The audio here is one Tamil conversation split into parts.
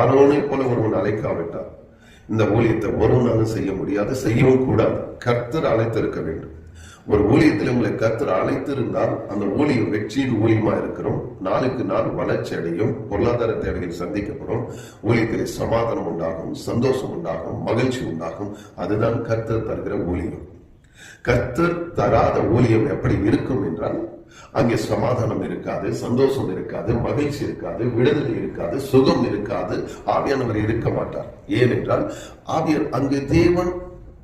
ஆரோனை போல ஒருவன் அழைக்காவிட்டார் இந்த ஊழியத்தை ஒருவனாலும் செய்ய முடியாது, செய்யவும் கூடாது. கர்த்தர் அழைத்திருக்க வேண்டும். ஒரு ஊழியத்தில் உங்களை கர்த்தர் அழைத்திருந்தால் அந்த ஊழியம் வெற்றியின் ஊழியமா இருக்கிறோம். நாளுக்கு நாள் வளர்ச்சி அடையும், பொருளாதார தேவைகள் சந்திக்கப்படும், ஊழியத்திலே சமாதானம் உண்டாகும், சந்தோஷம் உண்டாகும், மகிழ்ச்சி உண்டாகும். அதுதான் கர்த்தர் தருகிற ஊழியம். கர்த்தர் தராத ஊழியம் எப்படி இருக்கும் என்றால், அங்கே சமாதானம் இருக்காது, சந்தோஷம் இருக்காது, மகிழ்ச்சி இருக்காது, விடுதலை இருக்காது, சுகம் இருக்காது, ஆவியானவர் இருக்க மாட்டார். ஏனென்றால் ஆவியர் அங்கு தேவன்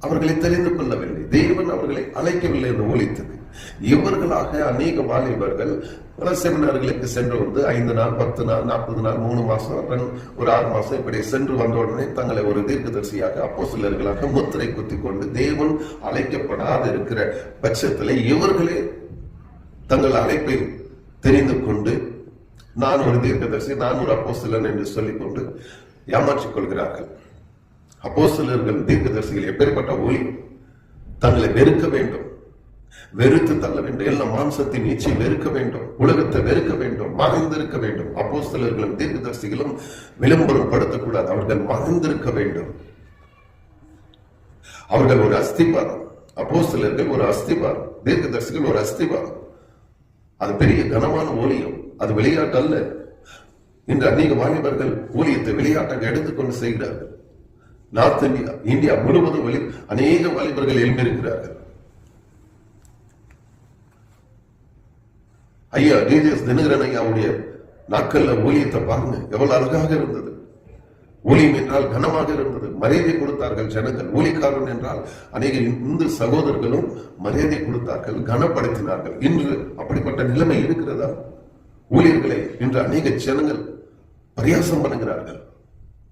அவர்களை தெரிந்து கொள்ளவில்லை, தேவன் அவர்களை அழைக்கவில்லை என்று ஊழியத்துக்கு. இவர்களாக அநேக வாலிபர்கள் பல செமினார்களுக்கு சென்று வந்து 5 நாள் 10 நாள் 40 நாள் 3 மாசம் ஒரு 6 மாசம் இப்படி சென்று வந்த உடனே தங்களை ஒரு தீர்க்கதரிசியாக அப்போஸ்தலர்களாக முத்திரை குத்தி கொண்டு தேவன் அழைக்கப்படாத இருக்கிற பட்சத்தில் இவர்களே தங்கள் அழைப்பை தெரிந்து கொண்டு நான் ஒரு தீர்க்கதரிசி, நான் ஒரு அப்போஸ்தலன் என்று சொல்லிக் கொண்டு ஏமாற்றிக் கொள்கிறார்கள். அப்போஸ்தலர்கள் தீர்க்கதரிசிகள் எப்பேற்பட்ட ஊழியம்! தங்களை வெறுக்க வேண்டும், வெறுத்து தள்ள வேண்டும், எல்லா மாம்சத்தின் இச்சை வெறுக்க வேண்டும், உலகத்தை வெறுக்க வேண்டும், மறைந்திருக்க வேண்டும். அப்போஸ்தலர்களும் தீர்க்கதரிசிகளும் விளம்பரம் படுத்தக்கூடாது, அவர்கள் மறைந்திருக்க வேண்டும். அவர்கள் ஒரு அஸ்திபாரம், அப்போஸ்தலர்கள் ஒரு அஸ்திபாரம், தீர்க்கதரிசிகள் ஒரு அஸ்திபாரம். அது பெரிய கனமான ஊழியம், அது விளையாட்டு அல்ல. இன்று அநேக வாலிபர்கள் ஊழியத்தை விளையாட்டாக எடுத்துக்கொண்டு செய்கிறார்கள். நார்த் இந்தியா முழுவதும் அநேக வாலிபர்கள் எழுந்திருக்கிறார்கள். ஐயா டிஜிஎஸ் தினகரன் ஐயாவுடைய நாட்கள்ல ஊழியத்தை பாருங்க, எவ்வளவு அழகாக இருந்தது. ஊழியம் என்றால் கனமாக இருந்தது, மரியாதை கொடுத்தார்கள் ஜனங்கள். ஊழியக்காரன் என்றால் அநேக இந்து சகோதரர்களும் மரியாதை கொடுத்தார்கள், கனப்படுத்தினார்கள். இன்று அப்படிப்பட்ட நிலைமை இருக்கிறதா? ஊழியர்களை இன்று அநேக ஜனங்கள் பரியாசம் பண்ணுகிறார்கள்,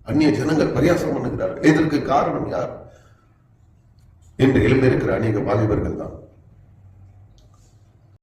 அந்நிய ஜனங்கள் பரியாசம் பண்ணுகிறார்கள். இதற்கு காரணம் யார்? என்று எழுந்திருக்கிற அநேக வாலிபர்கள் தான்.